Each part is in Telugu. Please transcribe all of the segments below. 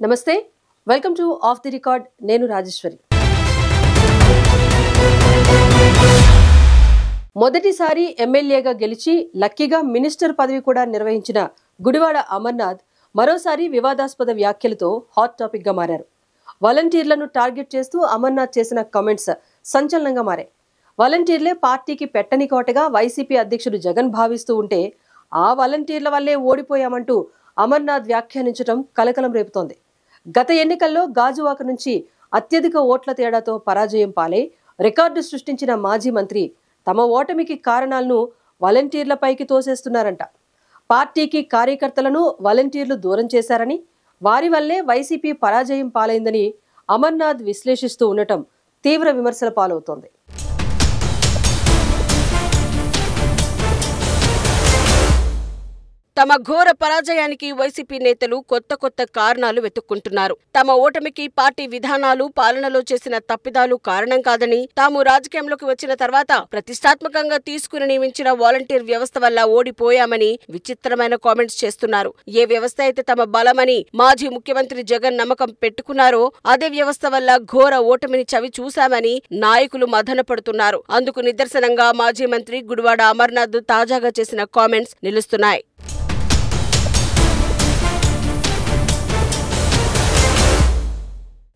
నమస్తే, welcome to of the record. నేను రాజేశ్వరి. మొదటిసారి ఎమ్మెల్యేగా గెలిచి లక్కీగా మినిస్టర్ పదవి కూడా నిర్వహించిన గుడివాడ అమర్నాథ్ మరోసారి వివాదాస్పద వ్యాఖ్యలతో హాట్ టాపిక్ గా మారారు. వాలంటీర్లను టార్గెట్ చేస్తూ అమర్నాథ్ చేసిన కామెంట్స్ సంచలనంగా మారాయి. వాలంటీర్లే పార్టీకి పెట్టని కోటగా వైసీపీ అధ్యక్షుడు జగన్ భావిస్తూ ఉంటే ఆ వాలంటీర్ల వల్లే ఓడిపోయామంటూ అమర్నాథ్ వ్యాఖ్యానించడం కలకలం రేపుతోంది. గత ఎన్నికల్లో గాజువాక నుంచి అత్యధిక ఓట్ల తేడాతో పరాజయం పాలై రికార్డు సృష్టించిన మాజీ మంత్రి తమ ఓటమికి కారణాలను వాలంటీర్లపైకి తోసేస్తున్నారంట. పార్టీకి కార్యకర్తలను వాలంటీర్లు దూరం చేశారని, వారి వల్లే వైసీపీ పరాజయం పాలైందని అమర్నాథ్ విశ్లేషిస్తూ ఉండటం తీవ్ర విమర్శల పాలవుతోంది. తమ ఘోర పరాజయానికి వైసీపీ నేతలు కొత్త కారణాలు వెతుక్కుంటున్నారు. తమ ఓటమికి పార్టీ విధానాలు, పాలనలో చేసిన తప్పిదాలు కారణం కాదని, తాము రాజకీయంలోకి వచ్చిన తర్వాత ప్రతిష్టాత్మకంగా తీసుకుని నియమించిన వాలంటీర్ వ్యవస్థ వల్ల ఓడిపోయామని విచిత్రమైన కామెంట్స్ చేస్తున్నారు. ఏ వ్యవస్థ అయితే తమ బలమని మాజీ ముఖ్యమంత్రి జగన్ నమ్మకం పెట్టుకున్నారో అదే వ్యవస్థ వల్ల ఘోర ఓటమిని చవి చూశామని నాయకులు మదనపడుతున్నారు. అందుకు నిదర్శనంగా మాజీ మంత్రి గుడివాడ అమర్నాథ్ తాజాగా చేసిన కామెంట్స్ నిలుస్తున్నాయి.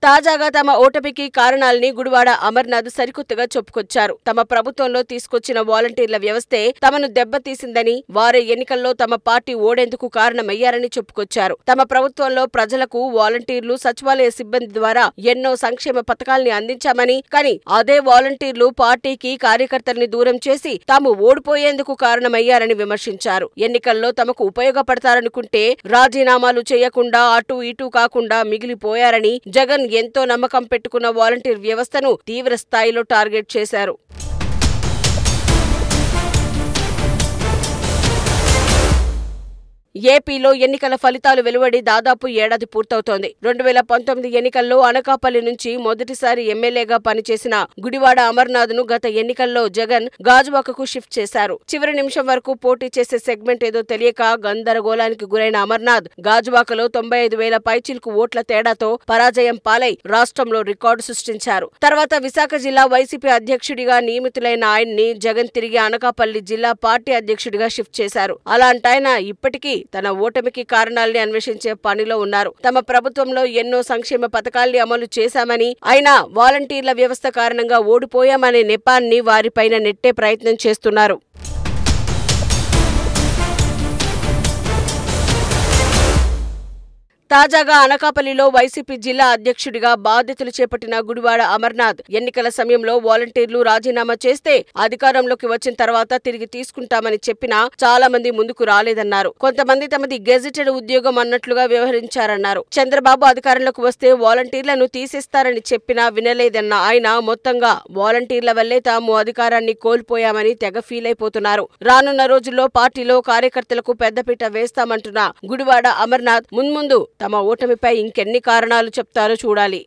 తాజాగా తమ ఓటమికి కారణాలని గుడివాడ అమర్నాథ్ సరికొత్తగా చెప్పుకొచ్చారు. తమ ప్రభుత్వంలో తీసుకొచ్చిన వాలంటీర్ల వ్యవస్థే తమను దెబ్బతీసిందని, వారే ఎన్నికల్లో తమ పార్టీ ఓడేందుకు కారణమయ్యారని చెప్పుకొచ్చారు. తమ ప్రభుత్వంలో ప్రజలకు వాలంటీర్లు, సచివాలయ సిబ్బంది ద్వారా ఎన్నో సంక్షేమ పథకాల్ని అందించామని, కానీ అదే వాలంటీర్లు పార్టీకి కార్యకర్తల్ని దూరం చేసి తాము ఓడిపోయేందుకు కారణమయ్యారని విమర్శించారు. ఎన్నికల్లో తమకు ఉపయోగపడతారనుకుంటే రాజీనామాలు చేయకుండా అటూ ఇటూ కాకుండా మిగిలిపోయారని, జగన్ ఎంతో నమ్మకం పెట్టుకున్న వాలంటీర్ వ్యవస్థను తీవ్ర స్థాయిలో టార్గెట్ చేశారు. ఏపీలో ఎన్నికల ఫలితాలు వెలువడి దాదాపు ఏడాది పూర్తవుతోంది. 2019 ఎన్నికల్లో అనకాపల్లి నుంచి మొదటిసారి ఎమ్మెల్యేగా పనిచేసిన గుడివాడ అమర్నాథ్ ను గత ఎన్నికల్లో జగన్ గాజువాకకు షిఫ్ట్ చేశారు. చివరి నిమిషం వరకు పోటీ చేసే సెగ్మెంట్ ఏదో తెలియక గందరగోళానికి గురైన అమర్నాథ్ గాజువాకలో 95,000 పైచిలకు ఓట్ల తేడాతో పరాజయం పాలై రాష్ట్రంలో రికార్డు సృష్టించారు. తర్వాత విశాఖ జిల్లా వైసీపీ అధ్యక్షుడిగా నియమితులైన ఆయన్ని జగన్ తిరిగి అనకాపల్లి జిల్లా పార్టీ అధ్యక్షుడిగా షిఫ్ట్ చేశారు. అలాంటాయన ఇప్పటికీ తన ఓటమికి కారణాల్ని అన్వేషించే పనిలో ఉన్నారు. తమ ప్రభుత్వంలో ఎన్నో సంక్షేమ పథకాల్ని అమలు చేశామని, అయినా వాలంటీర్ల వ్యవస్థ కారణంగా ఓడిపోయామనే నెపాన్ని వారిపైన నెట్టే ప్రయత్నం చేస్తున్నారు. తాజాగా అనకాపల్లిలో వైసీపీ జిల్లా అధ్యక్షుడిగా బాధ్యతలు చేపట్టిన గుడివాడ అమర్నాథ్ ఎన్నికల సమయంలో వాలంటీర్లు రాజీనామా చేస్తే అధికారంలోకి వచ్చిన తర్వాత తిరిగి తీసుకుంటామని చెప్పినా చాలా మంది ముందుకు రాలేదన్నారు. కొంతమంది తమది గెజిటెడ్ ఉద్యోగం అన్నట్లుగా వ్యవహరించారన్నారు. చంద్రబాబు అధికారంలోకి వస్తే వాలంటీర్లను తీసేస్తారని చెప్పినా వినలేదన్న ఆయన మొత్తంగా వాలంటీర్ల వల్లే తాము అధికారాన్ని కోల్పోయామని తెగ ఫీల్ అయిపోతున్నారు. రానున్న రోజుల్లో పార్టీలో కార్యకర్తలకు పెద్దపీట వేస్తామంటున్న గుడివాడ అమర్నాథ్ మున్ముందు తమ ఓటమిపై ఇంకెన్ని కారణాలు చెప్తారో చూడాలి.